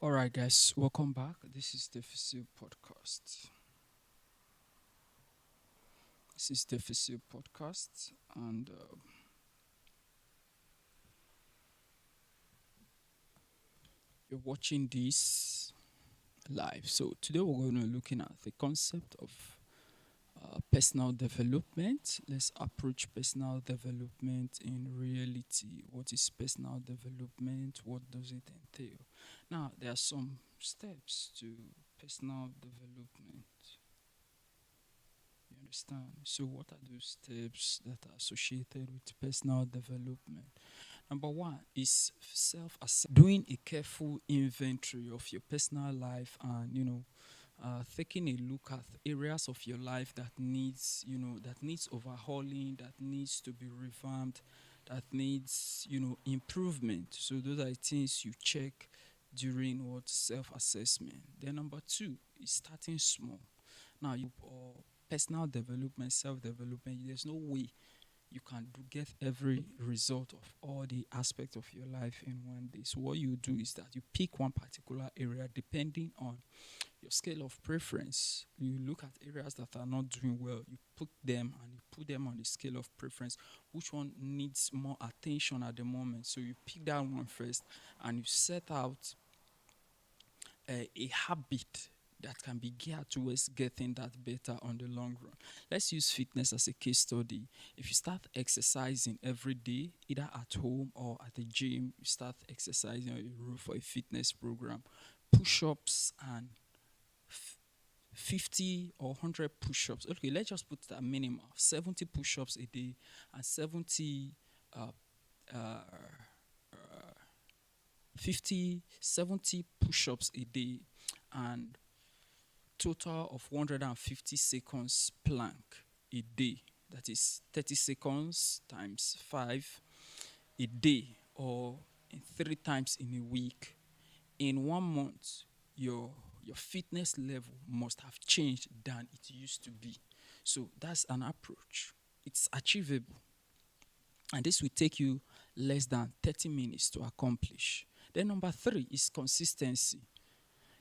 All right, guys, welcome back. This is Deficit Podcast. This is Deficit Podcast, and you're watching this live. So today we're going to be looking at the concept of personal development. Let's approach personal development in reality. What is personal development? What does it entail? Now, there are some steps to personal development. You understand? So, what are those steps that are associated with personal development? Number one is doing a careful inventory of your personal life, and taking a look at areas of your life that needs overhauling, that needs to be revamped, that needs improvement. So those are things you check during what self-assessment. Then number two is starting small. Now you or personal development, self-development, there's no way you can get every result of all the aspects of your life in one day. So what you do is that you pick one particular area depending on your scale of preference. You look at areas that are not doing well, you put them on the scale of preference. Which one needs more attention at the moment? So you pick that one first, and you set out a habit that can be geared towards getting that better on the long run. Let's use fitness as a case study. If you start exercising every day, either at home or at the gym, you start exercising on your roof for a fitness program, push-ups and 50 or 100 push-ups. Okay, let's just put that minimum, 70 push-ups a day and 70 push-ups a day, and total of 150 seconds plank a day. That is 30 seconds times 5 a day, or 3 times in a week. In 1 month, your fitness level must have changed than it used to be. So that's an approach. It's achievable. And this will take you less than 30 minutes to accomplish. Then number 3 is consistency.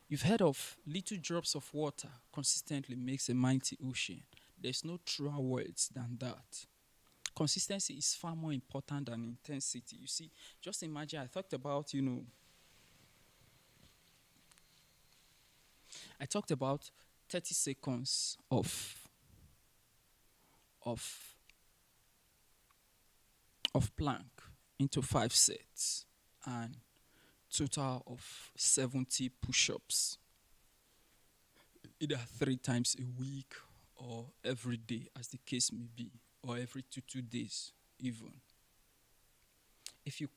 You've heard of little drops of water consistently makes a mighty ocean. There's no truer words than that. Consistency is far more important than intensity. You see, just imagine I talked about 30 seconds of plank into 5 sets and total of 70 push-ups, either 3 times a week or every day, as the case may be, or every 2 days even. If you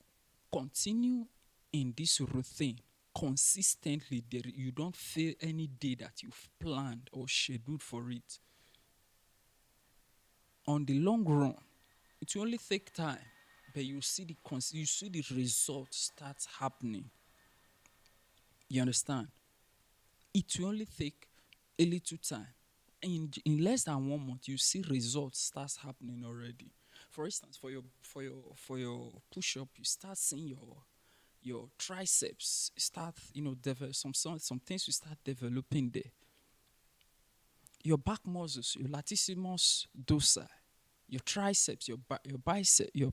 continue in this routine consistently, you don't fail any day that you've planned or scheduled for it. On the long run, it will only take time, but you see the result start happening. You understand? It will only take a little time. In less than 1 month, you see results starts happening already. For instance, for your push-up, you start seeing your triceps start, develop some things you start developing there. Your back muscles, your latissimus dorsi, your triceps, your biceps, your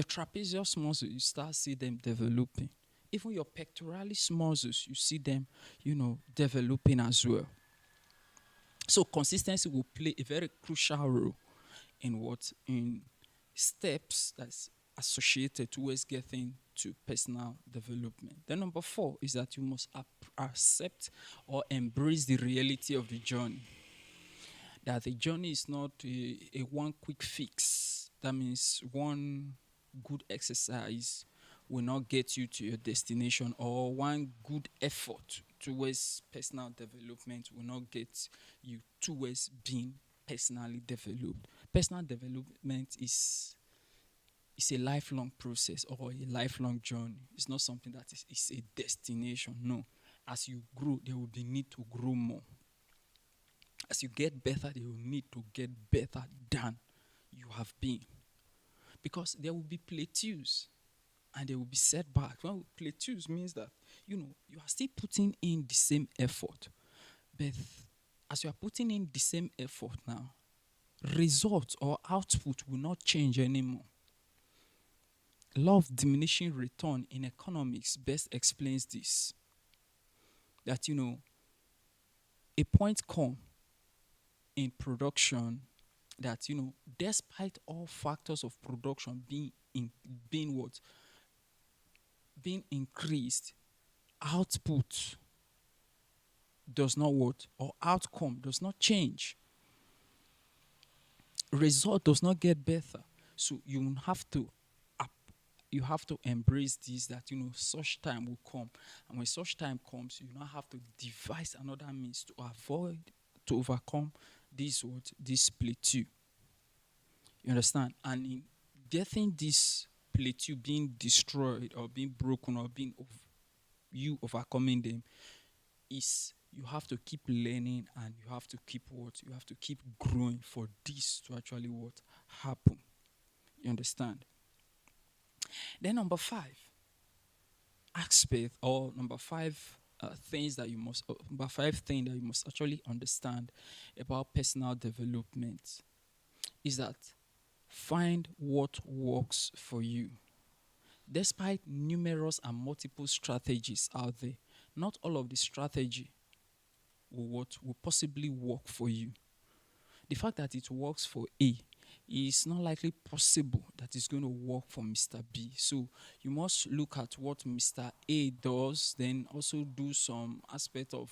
trapezius muscles, you start see them developing. Even your pectoralis muscles, you see them, developing as well. So consistency will play a very crucial role in steps that's associated towards getting to personal development. Then number 4 is that you must accept or embrace the reality of the journey. That the journey is not a one quick fix. That means one good exercise will not get you to your destination, or one good effort towards personal development will not get you towards being personally developed. Personal development is a lifelong process or a lifelong journey. It's not something that is a destination. No. As you grow, there will be need to grow more. As you get better, there will need to get better than you have been. Because there will be plateaus. and there will be setbacks. When we plateaus means that you are still putting in the same effort, but as you are putting in the same effort now, results or output will not change anymore. Law of diminishing return in economics best explains this. That a point come in production that despite all factors of production being what being increased, output does not what or outcome does not change. Result does not get better. So you have to embrace this, that such time will come, and when such time comes, you now have to devise another means to overcome this plateau. You understand? And in getting this plateau being destroyed or being broken or you overcoming them, is you have to keep learning, and you have to keep growing for this to actually happen. You understand? Then number five thing that you must actually understand about personal development is that find what works for you. Despite numerous and multiple strategies out there, not all of the strategy will possibly work for you. The fact that it works for A is not likely possible that it's going to work for Mr. B. So you must look at what Mr. A does, then also do some aspect of,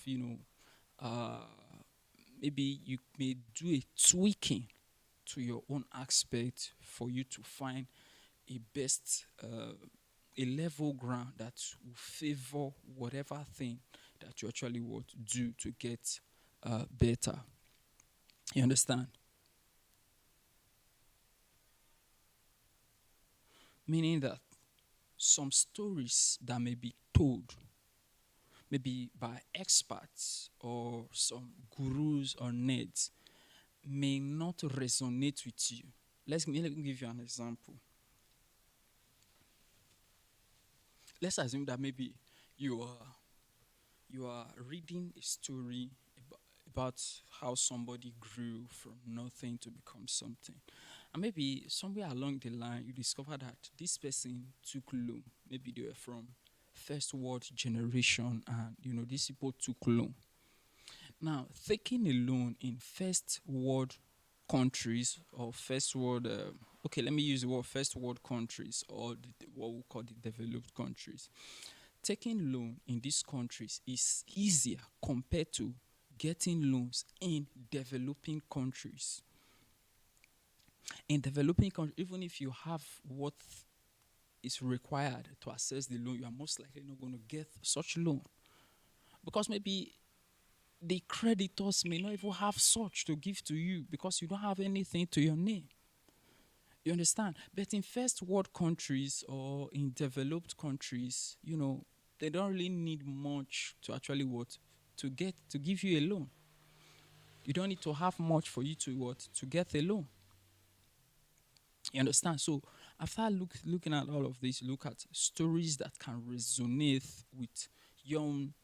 maybe you may do a tweaking to your own aspect for you to find a level ground that will favor whatever thing that you actually want to do to get better. You understand? Meaning that some stories that may be told, maybe by experts or some gurus or nerds, may not resonate with you. Let me give you an example. Let's assume that maybe you are reading a story about how somebody grew from nothing to become something. And maybe somewhere along the line, you discover that this person took loan. Maybe they were from first world generation, and these people took loan. Now, taking a loan in first world countries or first world, let me use the word first world countries, or what we call the developed countries. Taking loan in these countries is easier compared to getting loans in developing countries. In developing countries, even if you have what is required to access the loan, you are most likely not going to get such loan, because maybe the creditors may not even have such to give to you because you don't have anything to your name. You understand? But in first world countries or in developed countries, they don't really need much to actually to give you a loan. You don't need to have much for you to get a loan. You understand? So after looking at all of this, look at stories that can resonate with your own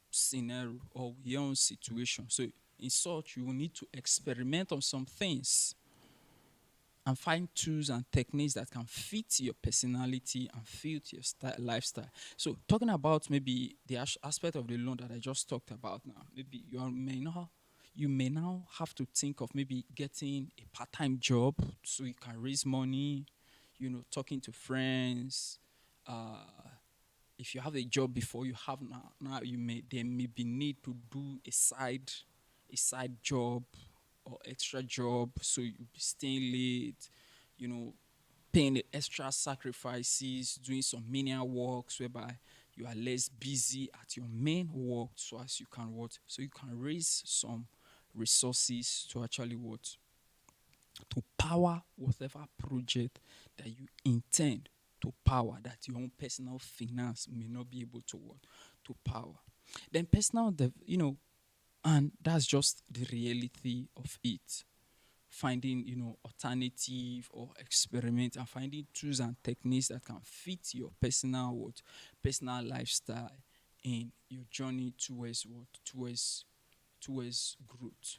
scenario or your own situation. So in such, you will need to experiment on some things and find tools and techniques that can fit your personality and fit your lifestyle. So talking about maybe the aspect of the loan that I just talked about now, maybe you may now have to think of maybe getting a part-time job so you can raise money, talking to friends. If you have a job before you have now there may be need to do a side job or extra job, so you'll be staying late, paying the extra sacrifices, doing some menial works whereby you are less busy at your main work, so you can raise some resources to actually to power whatever project that you intend to power, that your own personal finance may not be able to power. Then and that's just the reality of it. finding, alternative or experiment and finding tools and techniques that can fit your personal lifestyle in your journey towards towards growth.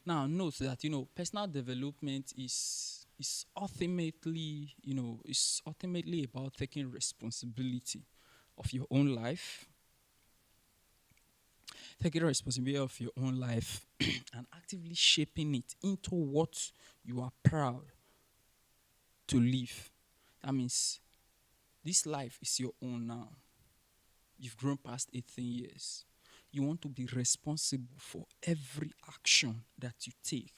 Now, note that personal development is ultimately about taking responsibility of your own life, taking responsibility of your own life, and actively shaping it into what you are proud to live. That means this life is your own now. You've grown past 18 years. You want to be responsible for every action that you take,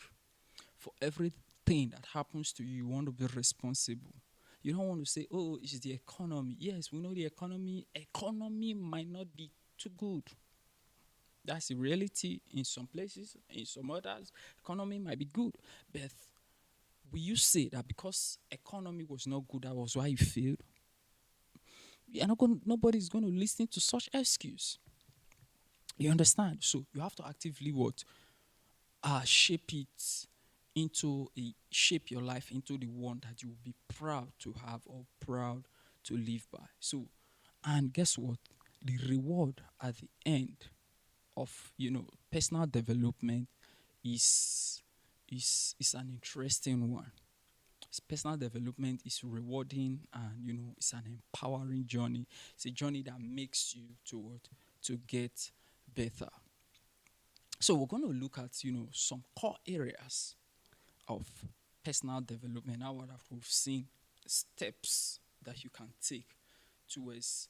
for everything that happens to you. You want to be responsible. You don't want to say, "Oh, it's the economy." Yes, we know the economy might not be too good. That's the reality in some places. In some others, economy might be good. But will you say that because economy was not good, that was why you failed? Nobody's going to listen to such excuse. You understand? So you have to actively what? Shape your life into the one that you will be proud to have or proud to live by. So, and guess what? The reward at the end of personal development is an interesting one. Personal development is rewarding, and it's an empowering journey. It's a journey that makes you to get better. So we're going to look at some core areas of personal development. Now, what we've seen steps that you can take towards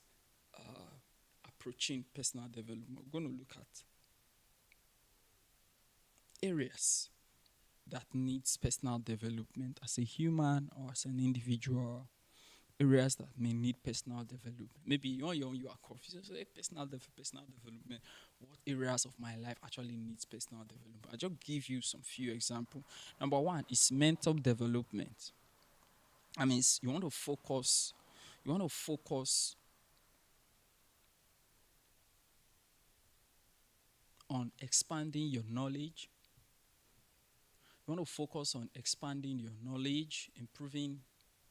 approaching personal development. We're going to look at areas that needs personal development as a human or as an individual. Areas that may need personal development. Maybe you are confused. So, personal development. What areas of my life actually needs personal development? I'll just give you some few examples. Number one is mental development. I mean, you want to focus on expanding your knowledge. You want to focus on expanding your knowledge, improving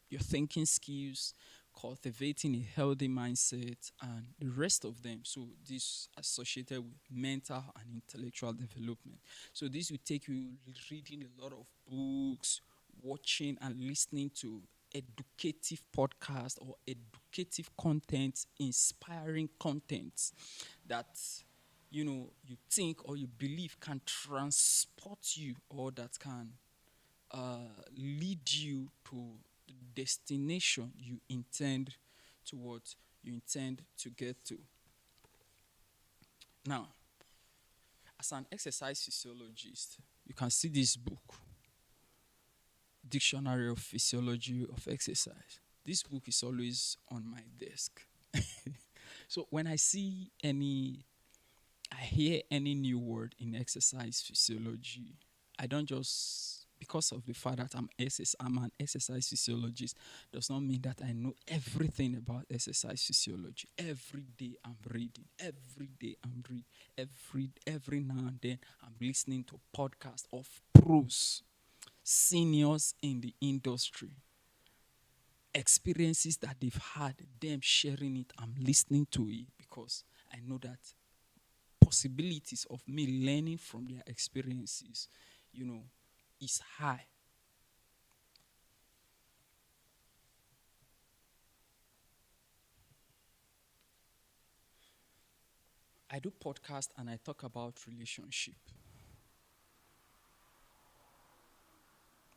your thinking skills, cultivating a healthy mindset, and the rest of them. So this associated with mental and intellectual development. So this will take you reading a lot of books, watching and listening to educative podcasts or educative content, inspiring content that you think or you believe can transport you, or that can lead you to the destination you intend to get to. Now, as an exercise physiologist, you can see this book, Dictionary of Physiology of Exercise. This book is always on my desk. So when I hear any new word in exercise physiology, I don't just, because of the fact that I'm an exercise physiologist, does not mean that I know everything about exercise physiology. Every day I'm reading. Every now and then I'm listening to podcasts of pros, seniors in the industry, experiences that they've had, them sharing it. I'm listening to it because I know that possibilities of me learning from their experiences, is high. I do podcast and I talk about relationship.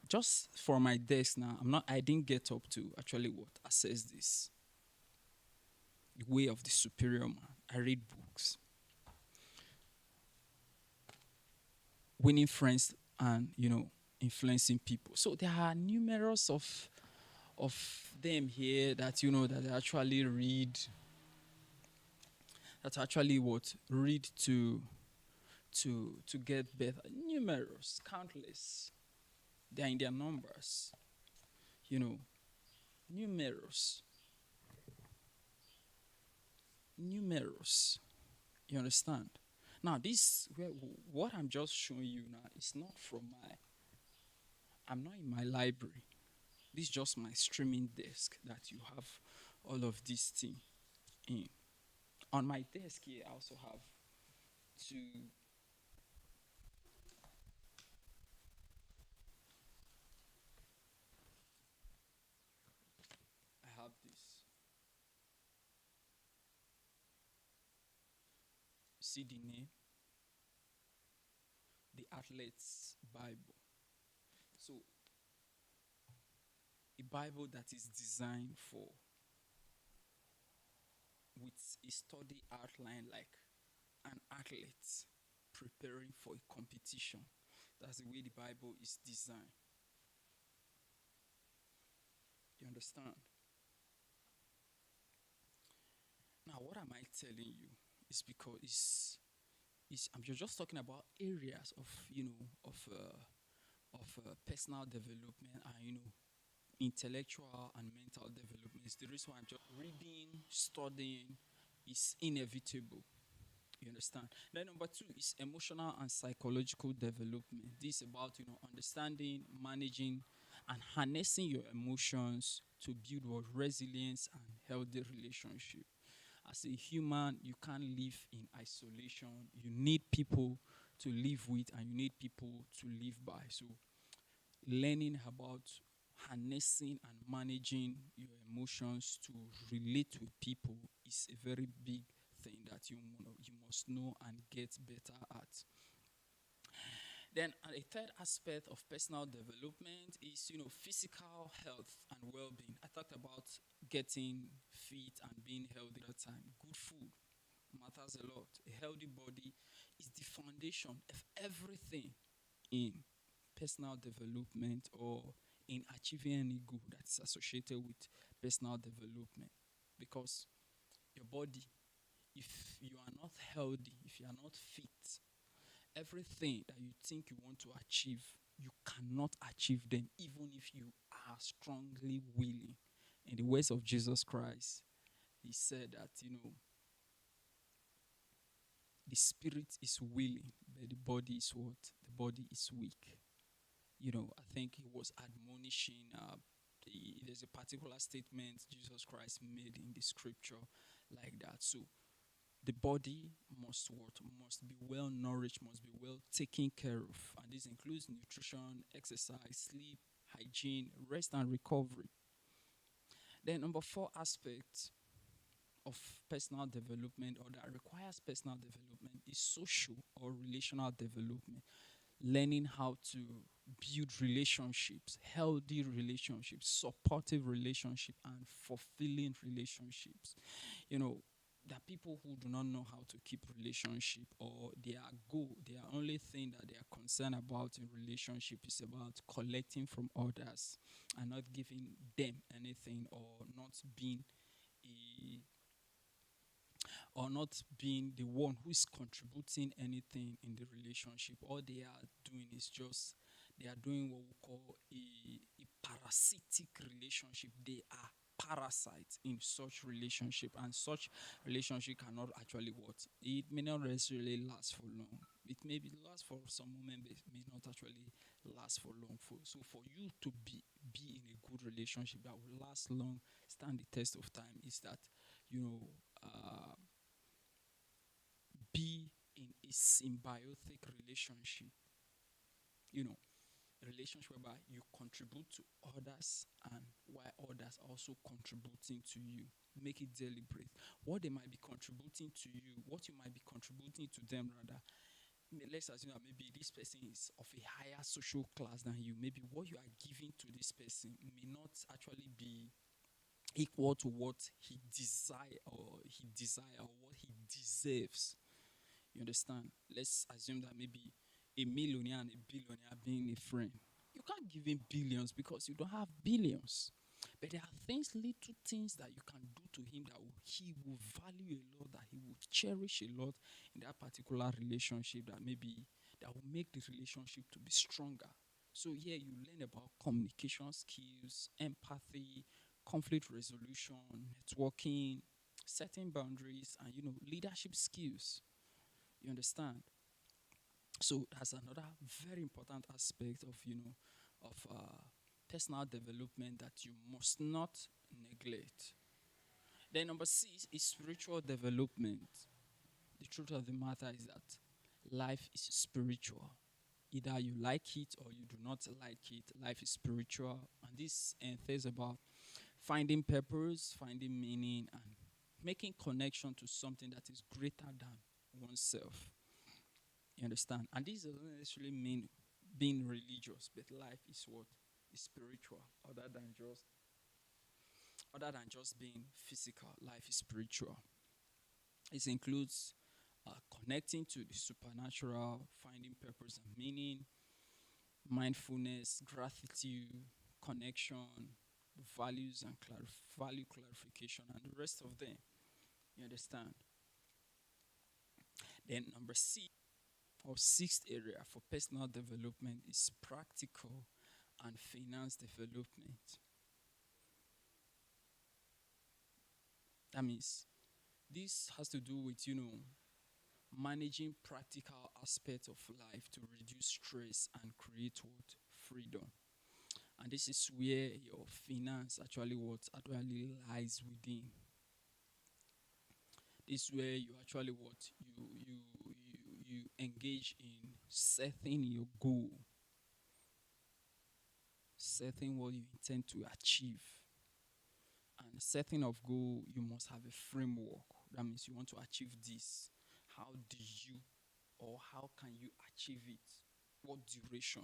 Just for my desk now, I didn't get up to actually assess this. The way of the superior man. I read books. Winning friends and, influencing people. So there are numerous of them here that, that actually read to get better. Numerous, countless. They are in their numbers. Numerous. You understand? Now, what I'm just showing you now is not from I'm not in my library. This is just my streaming desk that you have all of this thing in. On my desk here, I also have two. I have this. See the name, the Athlete's Bible. So a Bible that is designed for with a study outline like an athlete preparing for a competition. That's the way the Bible is designed. You understand? Now, what am I telling you? Is because I'm just talking about areas of personal development and intellectual and mental development. It's the reason why I'm just reading, studying is inevitable. You understand? Then number two is emotional and psychological development. This is about understanding, managing, and harnessing your emotions to build what resilience and healthy relationship. As a human, you can't live in isolation. You need people to live with, and you need people to live by. So learning about harnessing and managing your emotions to relate with people is a very big thing that you must know and get better at. Then a third aspect of personal development is physical health and well-being. I talked about getting fit and being healthy all the time. Good food matters a lot. A healthy body is the foundation of everything in personal development or in achieving any goal that is associated with personal development. Because your body, if you are not healthy, if you are not fit, everything that you think you want to achieve, you cannot achieve them even if you are strongly willing. In the words of Jesus Christ, he said that, the spirit is willing, but the body is what? The body is weak. I think he was admonishing. There's a particular statement Jesus Christ made in the scripture like that. So the body must be well nourished, must be well taken care of, and this includes nutrition, exercise, sleep, hygiene, rest, and recovery. Then number four aspect of personal development or that requires personal development is social or relational development. Learning how to build relationships, healthy relationships, supportive relationships, and fulfilling relationships. There are people who do not know how to keep relationship, or their goal, their only thing that they are concerned about in relationship is about collecting from others and not giving them anything, a or not being the one who is contributing anything in the relationship. All they are doing is just they are doing what we call a parasitic relationship. They are parasites in such relationship, and such relationship cannot actually what it may not necessarily last for long. It may be last for some moment, but it may not actually last for long. For you to be in a good relationship that will last long, stand the test of time, is that you know be in a symbiotic relationship. A relationship whereby you contribute to others and while others are also contributing to you. Make it deliberate. What they might be contributing to you, what you might be contributing to them rather. Let's assume that maybe this person is of a higher social class than you. Maybe what you are giving to this person may not actually be equal to what he desire or what he deserves. You understand? Let's assume that maybe a millionaire and a billionaire being a friend. You can't give him billions because you don't have billions. But there are little things that you can do to him that he will value a lot, that he will cherish a lot in that particular relationship, that will make the relationship to be stronger. So here you learn about communication skills, empathy, conflict resolution, networking, setting boundaries, and leadership skills. You understand? So that's another very important aspect of of personal development that you must not neglect. Then number six is spiritual development. The truth of the matter is that life is spiritual. Either you like it or you do not like it. Life is spiritual, and this entails about finding purpose, finding meaning, and making connection to something that is greater than oneself. You understand? And this doesn't necessarily mean being religious, but life is what is spiritual, other than just being physical. Life is spiritual. This includes connecting to the supernatural, finding purpose and meaning, mindfulness, gratitude, connection, values and value clarification, and the rest of them. You understand? Then number C or sixth area for personal development is practical and finance development. That means this has to do with, managing practical aspects of life to reduce stress and create what? Freedom. And this is where your finance actually lies within. This is where you actually you engage in setting your goal, setting what you intend to achieve. And setting of goal, you must have a framework. That means you want to achieve this. How do you or how can you achieve it? What duration?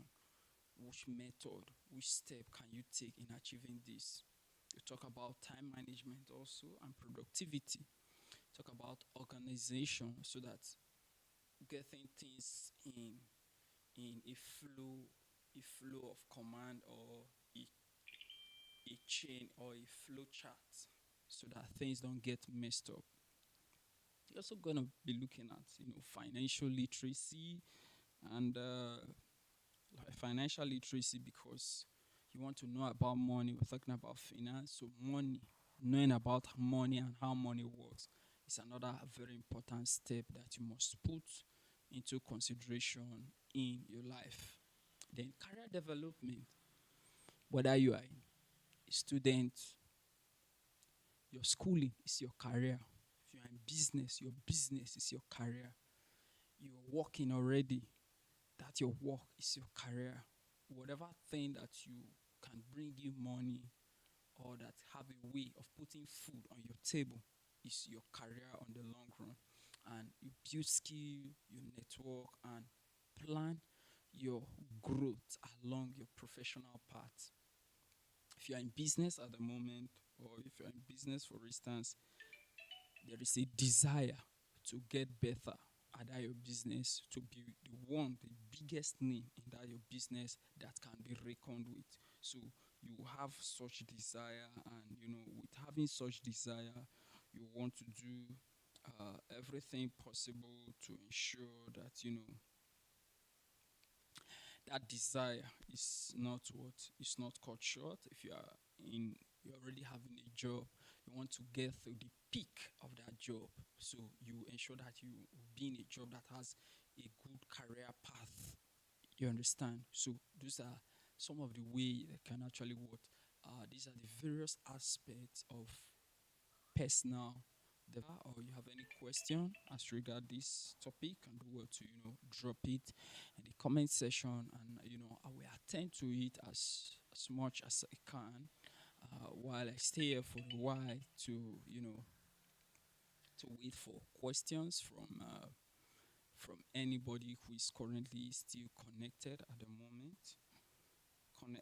Which method? Which step can you take in achieving this? You talk about time management also and productivity. Talk about organization so that getting things in a flow of command or a chain or a flow chart so that things don't get messed up. You're also going to be looking at, financial literacy and financial literacy because you want to know about money. We're talking about finance. So money, knowing about money and how money works is another very important step that you must put into consideration in your life. Then career development, whether you are a student, your schooling is your career. If you're in business, your business is your career. You're working already, that your work is your career. Whatever thing that you can bring you money or that have a way of putting food on your table is your career on the long run. And you build skill, you network, and plan your growth along your professional path. If you're in business at the moment, or if you're in business, for instance, there is a desire to get better at that your business, to be the biggest name in that your business that can be reckoned with. So you have such desire, and with having such desire, you want to do everything possible to ensure that that desire is not cut short. If you're already having a job, you want to get to the peak of that job, so you ensure that you will be in a job that has a good career path. You understand? So those are some of the way that can actually work. These are the various aspects of personal development. Or you have any question as regard this topic, and do well to drop it in the comment section, and I will attend to it as much as I can while I stay here for a while to to wait for questions from anybody who is currently still connected at the moment.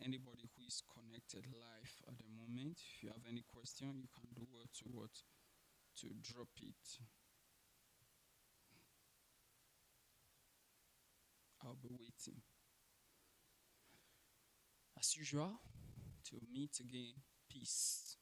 Anybody who is connected live at the moment. If you have any question, you can do well to drop it. I'll be waiting. As usual, till meet again. Peace.